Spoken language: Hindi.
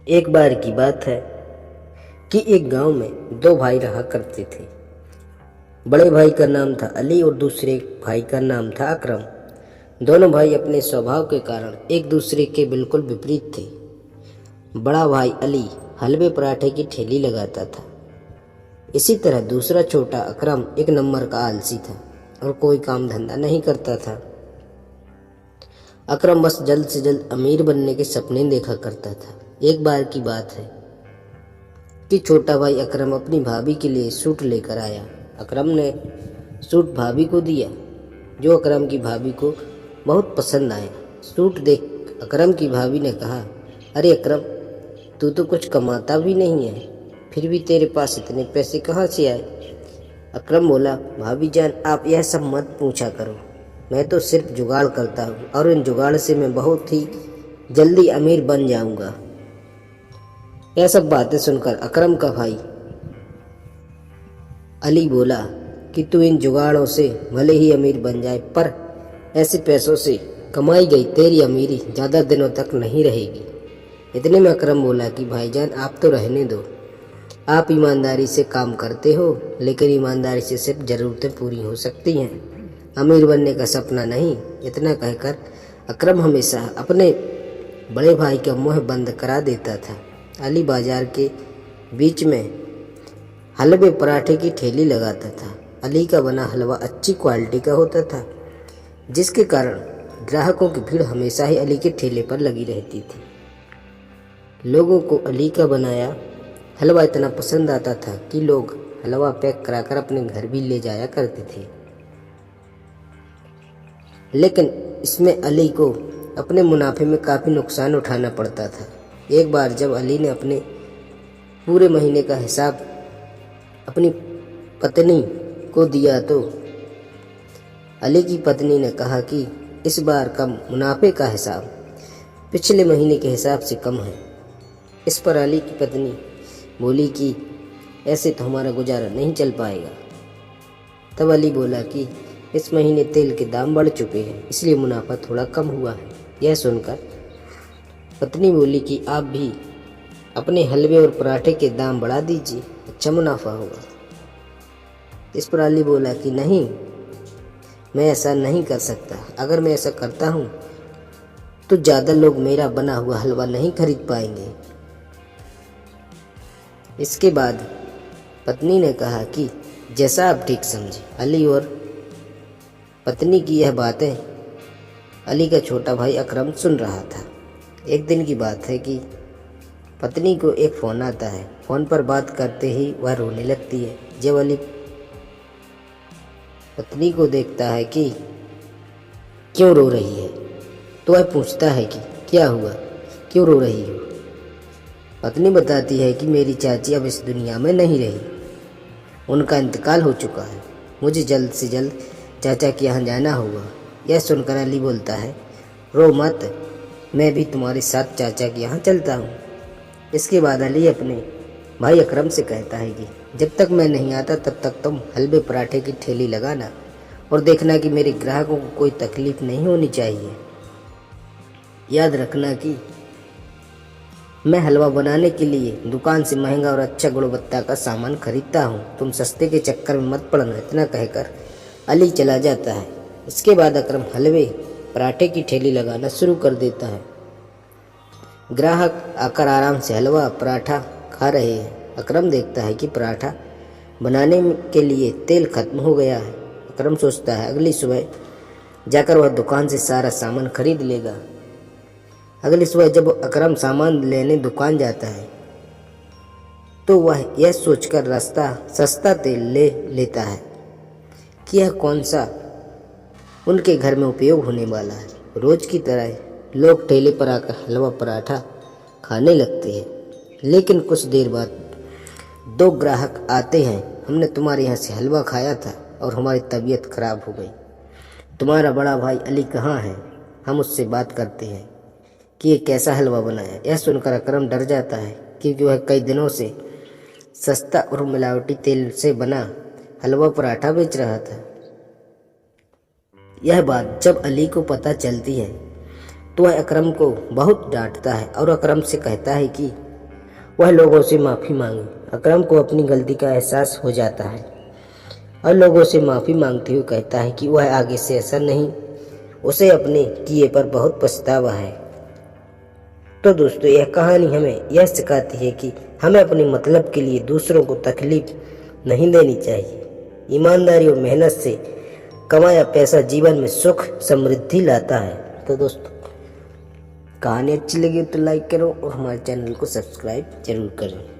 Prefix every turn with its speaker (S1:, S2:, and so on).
S1: एक बार की बात है कि एक गांव में दो भाई रहा करते थे। बड़े भाई का नाम था अली और दूसरे भाई का नाम था अकरम। दोनों भाई अपने स्वभाव के कारण एक दूसरे के बिल्कुल विपरीत थे। बड़ा भाई अली हलवे पराठे की ठेली लगाता था। इसी तरह दूसरा छोटा अकरम एक नंबर का आलसी था और कोई काम धंधा नहीं करता था। अकरम बस जल्द से जल्द अमीर बनने के सपने देखा करता था। एक बार की बात है कि छोटा भाई अकरम अपनी भाभी के लिए सूट लेकर आया। अकरम ने सूट भाभी को दिया, जो अकरम की भाभी को बहुत पसंद आया। सूट देख अकरम की भाभी ने कहा, अरे अकरम, तू तो कुछ कमाता भी नहीं है, फिर भी तेरे पास इतने पैसे कहाँ से आए? अकरम बोला, भाभी जान, आप यह सब मत पूछा करो। मैं तो सिर्फ जुगाड़ करता हूँ और इन जुगाड़ से मैं बहुत ही जल्दी अमीर बन जाऊंगा। यह सब बातें सुनकर अकरम का भाई अली बोला कि तू इन जुगाड़ों से भले ही अमीर बन जाए, पर ऐसे पैसों से कमाई गई तेरी अमीरी ज़्यादा दिनों तक नहीं रहेगी। इतने में अकरम बोला कि भाईजान, आप तो रहने दो। आप ईमानदारी से काम करते हो, लेकिन ईमानदारी से सिर्फ ज़रूरतें पूरी हो सकती हैं, अमीर बनने का सपना नहीं। इतना कहकर अकरम हमेशा अपने बड़े भाई का मुंह बंद करा देता था। अली बाजार के बीच में हलवे पराठे की ठेली लगाता था। अली का बना हलवा अच्छी क्वालिटी का होता था, जिसके कारण ग्राहकों की भीड़ हमेशा ही अली के ठेले पर लगी रहती थी। लोगों को अली का बनाया हलवा इतना पसंद आता था कि लोग हलवा पैक कराकर अपने घर भी ले जाया करते थे। लेकिन इसमें अली को अपने मुनाफे में काफ़ी नुकसान उठाना पड़ता था। एक बार जब अली ने अपने पूरे महीने का हिसाब अपनी पत्नी को दिया तो अली की पत्नी ने कहा कि इस बार का मुनाफे का हिसाब पिछले महीने के हिसाब से कम है। इस पर अली की पत्नी बोली कि ऐसे तो हमारा गुजारा नहीं चल पाएगा। तब अली बोला कि इस महीने तेल के दाम बढ़ चुके हैं, इसलिए मुनाफा थोड़ा कम हुआ है। यह सुनकर पत्नी बोली कि आप भी अपने हलवे और पराठे के दाम बढ़ा दीजिए, अच्छा मुनाफा होगा। इस पर अली बोला कि नहीं, मैं ऐसा नहीं कर सकता। अगर मैं ऐसा करता हूँ तो ज़्यादा लोग मेरा बना हुआ हलवा नहीं खरीद पाएंगे। इसके बाद पत्नी ने कहा कि जैसा आप ठीक समझे। अली और पत्नी की यह बातें अली का छोटा भाई अकरम सुन रहा था। एक दिन की बात है कि पत्नी को एक फ़ोन आता है। फ़ोन पर बात करते ही वह रोने लगती है। जब अली पत्नी को देखता है कि क्यों रो रही है, तो वह पूछता है कि क्या हुआ, क्यों रो रही हो? पत्नी बताती है कि मेरी चाची अब इस दुनिया में नहीं रही, उनका इंतकाल हो चुका है, मुझे जल्द से जल्द चाचा के यहाँ जाना होगा। यह सुनकर अली बोलता है, रो मत, मैं भी तुम्हारे साथ चाचा के यहाँ चलता हूँ। इसके बाद अली अपने भाई अकरम से कहता है कि जब तक मैं नहीं आता तब तक तुम हलवे पराठे की ठेली लगाना और देखना कि मेरे ग्राहकों को कोई तकलीफ नहीं होनी चाहिए। याद रखना कि मैं हलवा बनाने के लिए दुकान से महंगा और अच्छा गुणवत्ता का सामान खरीदता हूँ, तुम सस्ते के चक्कर में मत पड़ना। इतना कहकर अली चला जाता है। इसके बाद अकरम हलवे पराठे की ठेली लगाना शुरू कर देता है। ग्राहक आकर आराम से हलवा पराठा खा रहे हैं। अकरम देखता है कि पराठा बनाने के लिए तेल खत्म हो गया है। अकरम सोचता है अगली सुबह जाकर वह दुकान से सारा सामान खरीद लेगा। अगली सुबह जब अकरम सामान लेने दुकान जाता है तो वह यह सोचकर सस्ता तेल ले लेता है कि यह कौन सा उनके घर में उपयोग होने वाला है। रोज की तरह लोग ठेले पर आकर हलवा पराठा खाने लगते हैं। लेकिन कुछ देर बाद दो ग्राहक आते हैं। हमने तुम्हारे यहाँ से हलवा खाया था और हमारी तबीयत खराब हो गई। तुम्हारा बड़ा भाई अली कहाँ है? हम उससे बात करते हैं कि ये कैसा हलवा बनाया। यह सुनकर अकरम डर जाता है, क्योंकि वह कई दिनों से सस्ता और मिलावटी तेल से बना हलवा पराठा बेच रहा था। यह बात जब अली को पता चलती है तो वह अकरम को बहुत डांटता है और अकरम से कहता है कि वह लोगों से माफ़ी मांगी। अकरम को अपनी गलती का एहसास हो जाता है और लोगों से माफ़ी मांगते हुए कहता है कि वह आगे से ऐसा नहीं, उसे अपने किए पर बहुत पछतावा है। तो दोस्तों, यह कहानी हमें यह सिखाती है कि हमें अपने मतलब के लिए दूसरों को तकलीफ नहीं देनी चाहिए। ईमानदारी और मेहनत से कमाया पैसा जीवन में सुख समृद्धि लाता है। तो दोस्तों, कहानी अच्छी लगी तो लाइक करो और हमारे चैनल को सब्सक्राइब जरूर करें।